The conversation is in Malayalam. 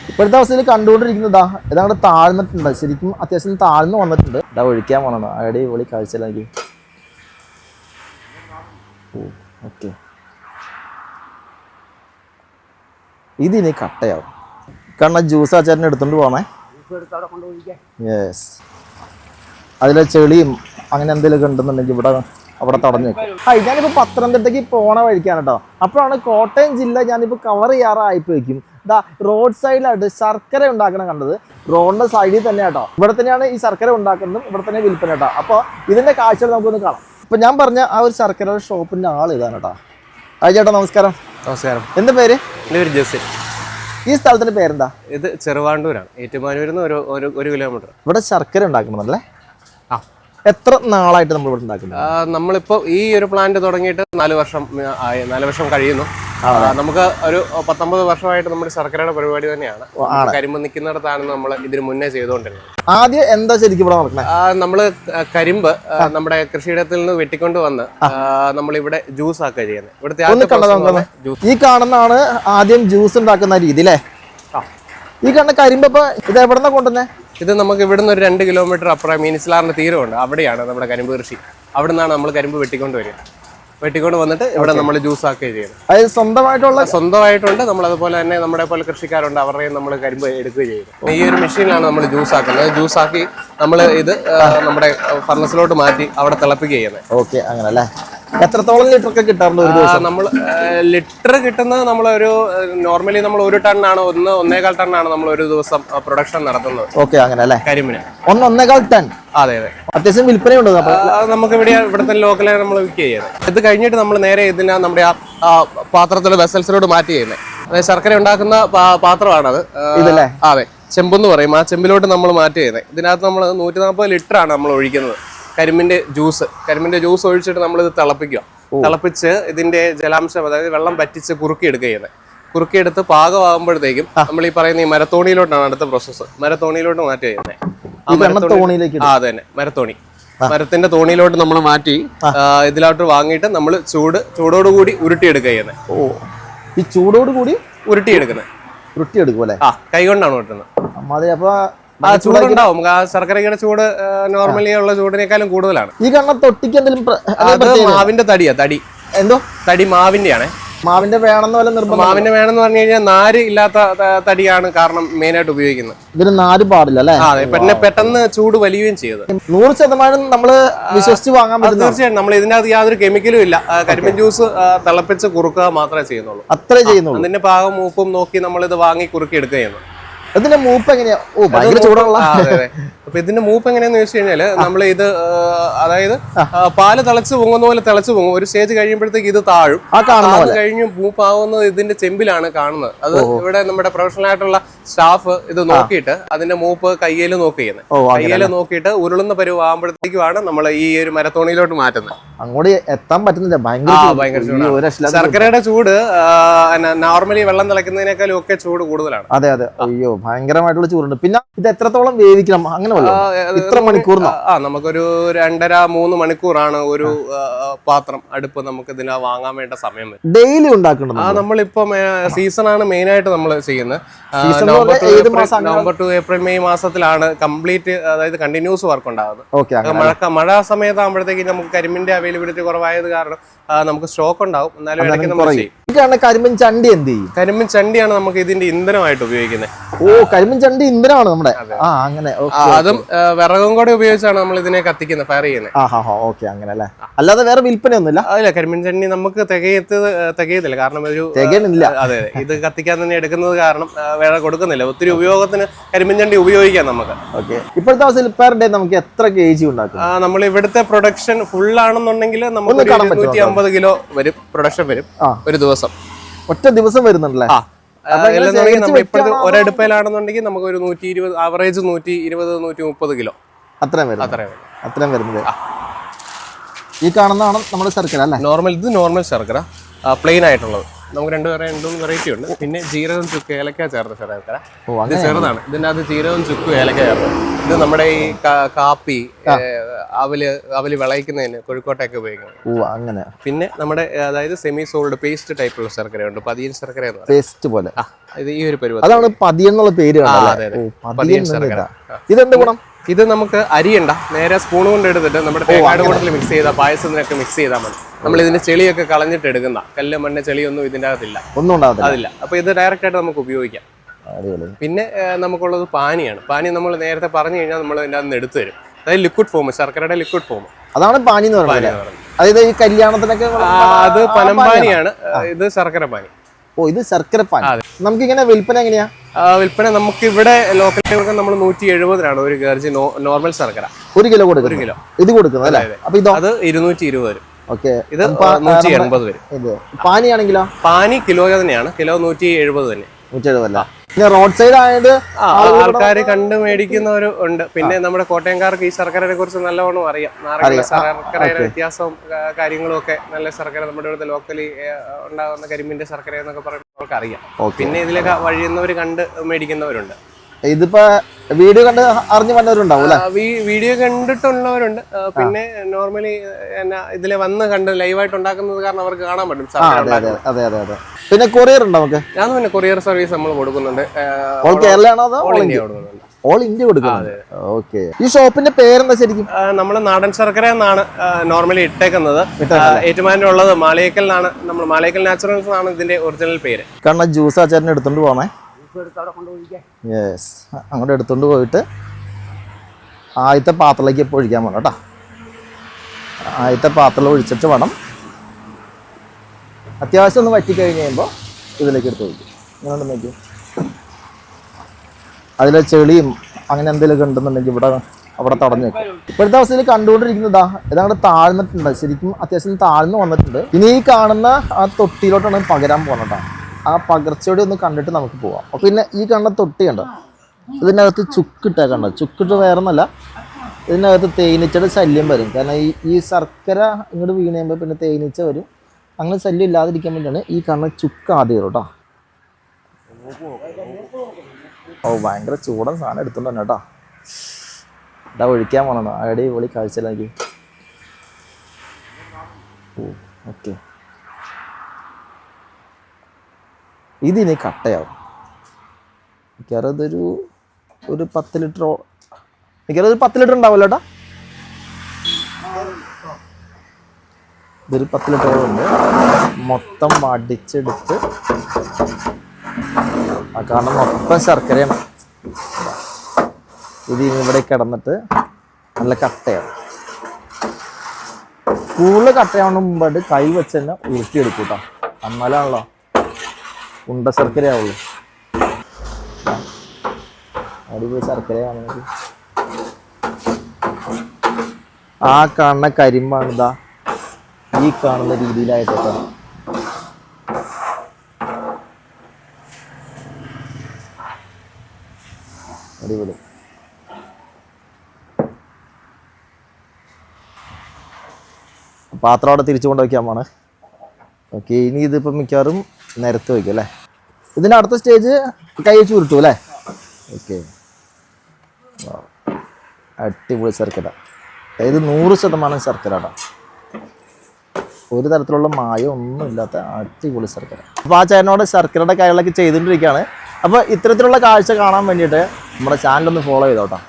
ഇപ്പോഴത്തെ അവസ്ഥയിൽ കണ്ടുകൊണ്ടിരിക്കുന്നതാ ഇതങ്ങോട്ട് താഴ്ന്നിട്ടുണ്ട്, ശരിക്കും അത്യാവശ്യം താഴ്ന്നു വന്നിട്ടുണ്ട്. ഇതാ ഒഴിക്കാൻ പോകണം, അടിപൊളി കാഴ്ചയിലേക്ക്. ഓക്കെ, ഇതിനി കട്ടയാവും. കാരണം ജ്യൂസ് ആ ചേട്ടൻ എടുത്തോണ്ട് പോണേ. യെസ്, അതിലെ ചെളിയും അങ്ങനെ എന്തെങ്കിലുമൊക്കെ ഉണ്ടെന്നുണ്ടെങ്കിൽ അവിടെ തടഞ്ഞു വെക്കും. ഞാനിപ്പോൾ പത്തനംതിട്ടയ്ക്ക് പോണ വഴിക്കാണ് കേട്ടോ. അപ്പോഴാണ് കോട്ടയം ജില്ല ഞാനിപ്പോൾ കവർ ചെയ്യാറായിപ്പോൾ വയ്ക്കും. ഇതാ റോഡ് സൈഡിലായിട്ട് ശർക്കര ഉണ്ടാക്കണം കണ്ടത്. റോഡിന്റെ സൈഡിൽ തന്നെ കേട്ടോ. ഇവിടെ തന്നെയാണ് ഈ ശർക്കര ഉണ്ടാക്കുന്നതും ഇവിടെ തന്നെ വിൽപ്പന കേട്ടോ. അപ്പോൾ ഇതിന്റെ കാഴ്ചകൾ നമുക്കൊന്ന് കാണാം. ഇപ്പൊ ഞാൻ പറഞ്ഞ ആ ഒരു ശർക്കര ഷോപ്പിന്റെ ആൾ ഇതാണ് കേട്ടോ. ആ ചേട്ടാ നമസ്കാരം. നമസ്കാരം. എന്താ പേര്? ജോസി. ഈ സ്ഥലത്തിന്റെ പേരെന്താ? ഇത് ചെറുവാണ്ടൂരാണ്, ഏറ്റുമാനൂരിൽ നിന്ന് ഒരു കിലോമീറ്റർ. ഇവിടെ ശർക്കര ഉണ്ടാക്കണമെന്നല്ലേ? എത്ര നാളായിട്ട് നമ്മൾ ഇവിടെ ഉണ്ടാക്കുന്നത്? നമ്മളിപ്പോ ഈ ഒരു പ്ലാന്റ് തുടങ്ങിയിട്ട് 4 വർഷം കഴിയുന്നു. നമുക്ക് ഒരു 19 വർഷമായിട്ട് നമ്മുടെ ശർക്കരയുടെ പരിപാടി തന്നെയാണ്. കരിമ്പ് നിൽക്കുന്നിടത്താണ് നമ്മൾ ഇതിന് മുന്നേ ചെയ്തുകൊണ്ടിരുന്നത്. ആദ്യം എന്താ ശരിക്കും ഇവിടെ നടക്കുന്നത്? നമ്മള് കരിമ്പ് നമ്മുടെ കൃഷിയിടത്തിൽ നിന്ന് വെട്ടിക്കൊണ്ട് വന്ന് നമ്മൾ ഇവിടെ ജ്യൂസ് ആക്കുക ചെയ്യുന്നത്. ഇവിടുത്തെ ഈ കാണുന്നതാണ് ആദ്യം ജ്യൂസ് ഉണ്ടാക്കുന്ന രീതി അല്ലേ? ഈ കാണുന്ന കരിമ്പ് ഇപ്പൊ ഇത് എവിടെന്നാ കൊണ്ടുവന്നേ? ഇത് നമുക്ക് ഇവിടുന്ന് ഒരു 2 കിലോമീറ്റർ അപ്പുറം മീനിസ്ലാറിന്റെ തീരമുണ്ട്, അവിടെയാണ് നമ്മുടെ കരിമ്പ് കൃഷി. അവിടെ നിന്നാണ് നമ്മൾ കരിമ്പ് വെട്ടിക്കൊണ്ട് വന്നിട്ട് ഇവിടെ നമ്മൾ ജ്യൂസ് ആക്കുകയും ചെയ്യുന്നത്. അത് സ്വന്തമായിട്ടുണ്ട്. നമ്മൾ അതുപോലെ തന്നെ നമ്മുടെ പോലെ കൃഷിക്കാരുണ്ട്, അവരുടെയും നമ്മൾ കരിമ്പ് എടുക്കുകയും ചെയ്യുന്നത്. ഈ ഒരു മെഷീനിലാണ് നമ്മൾ ജ്യൂസ് ആക്കുന്നത്. ജ്യൂസ് ആക്കി നമ്മൾ ഇത് നമ്മുടെ ഫർണസിലോട്ട് മാറ്റി അവിടെ തിളപ്പിക്കുക ചെയ്യുന്നത്. ഓക്കെ, അങ്ങനെ അല്ലേ? എത്രത്തോളം ലിറ്റർ ഒക്കെ കിട്ടാറുണ്ട് ഒരു ദിവസം? നമ്മൾ ലിറ്റർ കിട്ടുന്നത് നമ്മളൊരു നോർമലി നമ്മൾ 1 ടണ്ണാണ് 1.25 ടണ്ണാണ് നമ്മൾ ഒരു ദിവസം പ്രൊഡക്ഷൻ നടത്തുന്നത്. ഓക്കെ, അങ്ങനെ അല്ലേ? കരിമ്പിന് 1.25 ടൺ. അതെ. അത്യാവശ്യം വിൽപ്പനയുണ്ട്. നമുക്ക് ഇവിടുത്തെ ലോക്കലെ നമ്മൾ വിൽക്കുക ചെയ്യുന്നത്. ഇത് കഴിഞ്ഞിട്ട് നമ്മൾ നേരെ ഇതിനെ നമ്മുടെ ആ പാത്രത്തിലെ വെസൽസിലോട്ട് മാറ്റി ചെയ്യുന്നത്. അതായത് ശർക്കര ഉണ്ടാക്കുന്ന പാത്രമാണത്. അതെ, ചെമ്പെന്ന് പറയും. ആ ചെമ്പിലോട്ട് നമ്മൾ മാറ്റി ചെയ്യുന്നത്. ഇതിനകത്ത് നമ്മൾ 140 ലിറ്റർ ആണ് നമ്മൾ ഒഴിക്കുന്നത്. കരിമ്പിന്റെ ജ്യൂസ് ഒഴിച്ചിട്ട് നമ്മൾ ഇത് തിളപ്പിച്ച് ഇതിന്റെ ജലാംശം, അതായത് വെള്ളം പറ്റിച്ച് കുറുക്കിയെടുത്ത് പാകമാകുമ്പോഴത്തേക്കും നമ്മൾ ഈ പറയുന്ന ഈ മരത്തോണിയിലോട്ടാണ് അടുത്ത പ്രോസസ്സ്. മരത്തോണിയിലോട്ട് മാറ്റി ചെയ്യുന്നത്. തന്നെ മരത്തിന്റെ തോണിയിലോട്ട് നമ്മൾ മാറ്റി ഇതിലോട്ട് വാങ്ങിയിട്ട് നമ്മൾ ചൂടോടുകൂടി ഉരുട്ടിയെടുക്കുക ചെയ്യുന്നത്. ഈ ചൂടോടുകൂടി ഉരുട്ടിയെടുക്കും അല്ലെ? കൈ കൊണ്ടാണ് ഉരുട്ടുന്നത്. അപ്പൊ ചൂടുണ്ടാവും. ശർക്കരയുടെ ചൂട് നോർമലി ഉള്ള ചൂടിനേക്കാളും കൂടുതലാണ്. ഈ കണ്ണ തൊട്ടിക്ക് എന്തെങ്കിലും മാവിന്റെ തടി മാവിന്റെയാണ്. മാവിന്റെ വേണമെന്ന് പറഞ്ഞു കഴിഞ്ഞാൽ നാര് ഇല്ലാത്ത തടിയാണ് കാരണം മെയിൻ ആയിട്ട് ഉപയോഗിക്കുന്നത്. ഇതിന് നാര് പാടില്ല അല്ലേ? അതെ, പിന്നെ പെട്ടെന്ന് ചൂട് വലിയുകയും ചെയ്തത്. 100% നമ്മള് വിശ്വസിച്ച് വാങ്ങാൻ പറ്റും. തീർച്ചയായും നമ്മൾ ഇതിനകത്ത് യാതൊരു കെമിക്കലും ഇല്ല. കരിമ്പിൻ ജ്യൂസ് തിളപ്പിച്ച് കുറുക്കുക മാത്രമേ ചെയ്യുന്നുള്ളൂ. അത്രേ ചെയ്യുന്നുള്ളൂ. അതിന്റെ പാകം മൂപ്പും നോക്കി നമ്മൾ ഇത് വാങ്ങി കുറുക്കി എടുക്കുക ചെയ്യുന്നു. ഇതിന്റെ മൂപ്പ് എങ്ങനെയാ? ഭയങ്കര ചൂടുള്ള. അപ്പൊ ഇതിന്റെ മൂപ്പ് എങ്ങനെയാന്ന് വെച്ച് കഴിഞ്ഞാല് നമ്മൾ ഇത് അതായത് പാല് തിളച്ച് പൊങ്ങുന്ന പോലെ തിളച്ച് പൊങ്ങും. ഒരു സ്റ്റേജ് കഴിയുമ്പോഴത്തേക്ക് ഇത് താഴും. അത് കഴിഞ്ഞ് മൂപ്പാവുന്നത് ഇതിന്റെ ചെമ്പിലാണ് കാണുന്നത്. അത് ഇവിടെ നമ്മുടെ പ്രൊഫഷണൽ ആയിട്ടുള്ള സ്റ്റാഫ് ഇത് നോക്കിയിട്ട് അതിന്റെ മൂപ്പ് കയ്യില് നോക്കിയിട്ട് ഉരുളുന്ന പരുവാകുമ്പോഴത്തേക്കുമാണ് നമ്മൾ ഈ ഒരു മരത്തോണിയിലോട്ട് മാറ്റുന്നത്. അങ്ങോട്ട് എത്താൻ പറ്റുന്നില്ല, ഭയങ്കര ചൂട്. ശർക്കരയുടെ ചൂട് നോർമലി വെള്ളം തിളയ്ക്കുന്നതിനേക്കാളും ഒക്കെ ചൂട് കൂടുതലാണ്. അതെ. അയ്യോ, ഭയങ്കരമായിട്ടുള്ള ചൂടുണ്ട്. പിന്നെ ഇത് എത്രത്തോളം വേവിക്കണം? അങ്ങനെ ഇത്ര മണിക്കൂർ? നമുക്കൊരു 2.5-3 മണിക്കൂറാണ് ഒരു പാത്രം അടുപ്പ് നമുക്ക് ഇതിനെ വാങ്ങാൻ വേണ്ട സമയം. ഡെയിലി ഉണ്ടാക്കണം. നമ്മളിപ്പോ സീസണാണ് മെയിൻ ആയിട്ട് നമ്മൾ ചെയ്യുന്നത്. നവംബർ ടു ഏപ്രിൽ മെയ് മാസത്തിലാണ് കംപ്ലീറ്റ്, അതായത് കണ്ടിന്യൂസ് വർക്ക് ഉണ്ടാകുന്നത്. മഴ സമയത്താകുമ്പോഴത്തേക്ക് നമുക്ക് കരിമ്പിന്റെ അവൈലബിലിറ്റി കുറവായത് കാരണം നമുക്ക് സ്റ്റോക്ക് ഉണ്ടാവും. എന്നാലും ഇടയ്ക്ക് നമ്മൾ ചെയ്യും. കരിമ്പിൻ ചണ്ടി എന്ത് ചെയ്യും? കരിമ്പിൻ ചണ്ടിയാണ് നമുക്ക് ഇതിന്റെ ഇന്ധനമായിട്ട് ഉപയോഗിക്കുന്നത്. കരിമ്പിൻ ചണ്ടി ഇന്ധനമാണ് നമ്മുടെ. അങ്ങനെ അതും വിറകും കൂടെ ഉപയോഗിച്ചാണ് നമ്മൾ ഇതിനെ കത്തിക്കുന്നത്, ഫയർ ചെയ്യുന്നത്. അങ്ങനെ അല്ലേ? അല്ലാതെ വേറെ വിൽപ്പനയൊന്നുമില്ല? അതില്ല, കരിമ്പിൻ ചണ്ടി നമുക്ക് തികയത്തില്ല. കാരണം അതെ, ഇത് കത്തിക്കാൻ തന്നെ എടുക്കുന്നത് കാരണം വേറെ കൊടുക്കുന്നില്ല. ഒത്തിരി ഉപയോഗത്തിന് കരിമ്പിൻ ചണ്ടി ഉപയോഗിക്കാം നമുക്ക്. ഇപ്പോഴത്തെ അവസ്ഥയിൽ പെർ ഡേ നമുക്ക് എത്ര kg ഉണ്ടാക്കും? നമ്മൾ ഇവിടുത്തെ പ്രൊഡക്ഷൻ ഫുൾ ആണെന്നുണ്ടെങ്കിൽ നമുക്ക് 150 കിലോ വരും, പ്രൊഡക്ഷൻ വരും ഒരു ദിവസം. ഒറ്റ ദിവസം വരുന്നുണ്ടല്ലേ? ഒരടുപ്പയിലാണെന്നുണ്ടെങ്കിൽ നമുക്ക് ഒരു 120, ആവറേജ് 120-130 കിലോ അത്രയും വരുന്നത്. ഈ കാണുന്നതാണ് നമ്മുടെ ശർക്കര അല്ലേ? നോർമൽ ശർക്കര, പ്ലെയിൻ ആയിട്ടുള്ളത്. നമുക്ക് രണ്ടും വെറൈറ്റി ഉണ്ട്. പിന്നെ ജീരകം ചുക്ക് ഏലക്ക ചേർത്ത ശർക്കര. ഓ ഇത് ചെറുതാണ്. ഇതിൻ്റെ അത് ജീരകം ചുക്ക് ഏലക്ക ചേർത്ത്. ഇത് നമ്മുടെ ഈ കാപ്പി അവല് വിളയിക്കുന്നതിന് കോഴിക്കോട്ടൊക്കെ ഉപയോഗിക്കുന്നത്. ഓ അങ്ങനെ. പിന്നെ നമ്മുടെ അതായത് സെമി സോൾഡ് പേസ്റ്റ് ടൈപ്പുള്ള ശർക്കരയുണ്ട്. പതിയൻ ശർക്കര എന്ന് പറയും. പേസ്റ്റ് പോലെ. ഇത് ഈ ഒരു പരുവം. അതാണ് പതിയൻ എന്നുള്ള പേര്. പതിയൻ ശർക്കര. ഇതെന്ത് ഗുണം? ഇത് നമുക്ക് അരിയണ്ട, നേരെ സ്പൂൺ കൊണ്ട് എടുത്തിട്ട് നമ്മുടെ തേങ്ങാട് കൂട്ടത്തിൽ മിക്സ് ചെയ്താൽ പായസത്തിനൊക്കെ മിക്സ് ചെയ്താൽ മതി. നമ്മൾ ഇതിന്റെ ചെളിയൊക്കെ കളഞ്ഞിട്ട് എടുക്കുന്ന കല്ല് മണ്ണ് ചെളിയൊന്നും ഇതിൻ്റെ അകത്തില്ല, ഒന്നും ഉണ്ടാകത്തില്ല. അതില്ല. അപ്പൊ ഇത് ഡയറക്റ്റ് ആയിട്ട് നമുക്ക് ഉപയോഗിക്കാം. പിന്നെ നമുക്കുള്ളത് പാനിയാണ്. പാനി നമ്മൾ നേരത്തെ പറഞ്ഞു കഴിഞ്ഞാൽ നമ്മൾ ഇതിൻ്റെ അകത്ത് എടുത്തു തരും. അതായത് ലിക്വിഡ് ഫോം, ശർക്കരയുടെ ലിക്വിഡ് ഫോം. അതാണ് പാനി എന്ന് പറയുന്നത്. അതായത് ഈ കല്യാണത്തിനൊക്കെ അത് പനമ്പാനിയാണ്, ഇത് ശർക്കര പാനി. ഓ, ഇത് ശർക്കര പാനി. നമുക്ക് ഇങ്ങനെ വിൽപ്പന എങ്ങനെയാ? വിൽപ്പന നമുക്ക് ഇവിടെ ലോക്കൽ നമ്മൾ 170 ഒരു കേർജി നോർമൽ ശർക്കര 1 കിലോ കൊടുക്കും. 1 കിലോ ഇത് കൊടുക്കുന്നത് അല്ലേ? അപ്പൊ ഇതോ? അത് 220 വരും. ഓക്കെ. ഇത് 180 വരും. ഇത് പാനി ആണെങ്കിലോ? പാനി കിലോ തന്നെയാണ്, കിലോ 170 തന്നെ. 170 അല്ല. പിന്നെ റോഡ് സൈഡ് ആയത് ആൾക്കാർ കണ്ട് മേടിക്കുന്നവരും ഉണ്ട്. പിന്നെ നമ്മുടെ കോട്ടയംകാർക്ക് ഈ ശർക്കരയെ കുറിച്ച് നല്ലവണ്ണം അറിയാം. ശർക്കരയുടെ വ്യത്യാസവും കാര്യങ്ങളും ഒക്കെ. നല്ല ശർക്കര നമ്മുടെ ഇവിടുത്തെ ലോക്കലി ഉണ്ടാകുന്ന കരിമ്പിന്റെ ശർക്കര എന്നൊക്കെ പറയുമ്പോൾ അവർക്ക് അറിയാം. പിന്നെ ഇതിലൊക്കെ വഴിയുന്നവർ കണ്ട് മേടിക്കുന്നവരുണ്ട്. ഇതിപ്പോ വീഡിയോ കണ്ട് അറിഞ്ഞു വന്നവരുണ്ടാവും അല്ലെ? വീഡിയോ കണ്ടിട്ടുള്ളവരുണ്ട്. പിന്നെ നോർമലി ഇതിലെ വന്ന് കണ്ട് ലൈവായിട്ട് ഉണ്ടാക്കുന്നത് കാരണം അവർക്ക് കാണാൻ പറ്റും. അതെ. പിന്നെ കൊറിയർ ഉണ്ടോ നമുക്ക്? ഞാൻ പിന്നെ കൊറിയർ സർവീസ് നമ്മൾ കൊടുക്കുന്നുണ്ട്. ഓൾ കേരളയാണോ അതോ ഓൾ ഇന്ത്യ കൊടുക്കുന്നുണ്ട്? ഓൾ ഇന്ത്യ കൊടുക്കുന്നുണ്ട്. ഓക്കെ. ഈ ഷോപ്പിന്റെ പേരെന്താ ശരിക്കും? നമ്മൾ നാടൻ ശർക്കര എന്നാണ് നോർമലി ഇട്ടേക്കുന്നത്. ഏറ്റുമാനൂർ ഉള്ളത് മാളിയേക്കലിനാണ്. നമ്മൾ മാളിയേക്കൽ നാച്ചുറൽസ് ആണ് ഇതിന്റെ ഒറിജിനൽ പേര്. കാരണം ജ്യൂസ് ആ ചേട്ടൻ എടുത്തോണ്ട് പോണേ. യെസ്, അങ്ങോട്ട് എടുത്തോണ്ട് പോയിട്ട് ആദ്യത്തെ പാത്രത്തിലേക്ക് ഇപ്പോൾ ഒഴിക്കാൻ വേണം കേട്ടോ. ആദ്യത്തെ പാത്രത്തിൽ ഒഴിച്ചിട്ട് വേണം അത്യാവശ്യം ഒന്ന് വറ്റി കഴിഞ്ഞ് കഴിയുമ്പോൾ ഇതിലേക്ക് എടുത്ത് ഒഴിക്കും. ഇങ്ങനെ നോക്കി അതിലെ ചെളിയും അങ്ങനെ എന്തെങ്കിലുമൊക്കെ ഉണ്ടെന്നുണ്ടെങ്കിൽ അവിടെ തടഞ്ഞു വെക്കും. ഇപ്പോഴത്തെ അവസ്ഥയിൽ കണ്ടുകൊണ്ടിരിക്കുന്നതാ ഇതങ്ങോട്ട് താഴ്ന്നിട്ടുണ്ട്. ശരിക്കും അത്യാവശ്യം താഴ്ന്നു വന്നിട്ടുണ്ട്. ഇനി ഈ കാണുന്ന ആ തൊട്ടിയിലോട്ടാണ് പകരാൻ പോകുന്നത്. ആ പകർച്ചയോടെ ഒന്ന് കണ്ടിട്ട് നമുക്ക് പോവാം. അപ്പോൾ പിന്നെ ഈ കാണുന്ന തൊട്ടി കണ്ടോ, ഇതിനകത്ത് ചുക്കിട്ടാ കണ്ടോ? ചുക്കിട്ട് വേറൊന്നല്ല, ഇതിനകത്ത് തേനീച്ചയുടെ ശല്യം വരും. കാരണം ഈ ശർക്കര ഇങ്ങോട്ട് വീണ് കഴിയുമ്പോൾ പിന്നെ തേനീച്ച വരും. അങ്ങനെ ശല്യം ഇല്ലാതിരിക്കാൻ വേണ്ടിയാണ് ഈ കാണുന്ന ചുക്ക് ആദ്യം കേട്ടോ. ഓ, ഭയങ്കര ചൂടൻ സാധനം എടുത്തോണ്ട് തന്നെ കേട്ടോ. ഇതാ ഒഴിക്കാൻ പോകണോ? അടിപൊളി കാഴ്ചയിലേക്ക്. ഓ, ഓക്കെ. ഇതിനി കട്ടയാവും. മിക്കവാറും ഇതൊരു 10 ലിറ്ററോ, മിക്കവാറും ഒരു 10 ലിറ്റർ ഉണ്ടാവുമല്ലോ കേട്ടോ. ഇതൊരു 10 ലിറ്ററുണ്ട്. മൊത്തം വടിച്ചെടുത്ത് കാരണം മൊത്തം ശർക്കരയാണ്. ഇത് ഇവിടെ കിടന്നിട്ട് നല്ല കട്ടയാവും. കൂടുതൽ കട്ടയാവുന്ന മുമ്പായിട്ട് കൈ വെച്ച് തന്നെ ഉരുട്ടിയെടുക്കും കേട്ടോ. എന്നാലാണല്ലോ ഉണ്ട ശർക്കരയാവുള്ളൂ. അടിപൊളി ശർക്കരയാണെങ്കിൽ ആ കാണുന്ന കരിമ്പാണ് ഇതാ ഈ കാണുന്ന രീതിയിലായിട്ടോ. അടിപൊളി. പാത്രം അവിടെ തിരിച്ചു കൊണ്ട് വയ്ക്കാൻ പോണേ. ഓക്കെ. ഇനി ഇതിപ്പോൾ മിക്കവാറും നിരത്ത് വയ്ക്കും അല്ലേ? ഇതിൻ്റെ അടുത്ത സ്റ്റേജ് കൈ വെച്ച് ഉരുട്ടും അല്ലേ? ഓക്കെ. അടിപൊളി ശർക്കര. അതായത് 100% ശർക്കര കേട്ടോ. ഒരു തരത്തിലുള്ള മായം ഒന്നും ഇല്ലാത്ത അടിപൊളി ശർക്കര. അപ്പോൾ ആ ചേട്ടനോട് ശർക്കരയുടെ കാര്യങ്ങളൊക്കെ ചെയ്തുകൊണ്ടിരിക്കുകയാണ്. അപ്പോൾ ഇത്തരത്തിലുള്ള കാഴ്ച കാണാൻ വേണ്ടിയിട്ട് നമ്മുടെ ചാനലൊന്ന് ഫോളോ ചെയ്തോട്ടോ.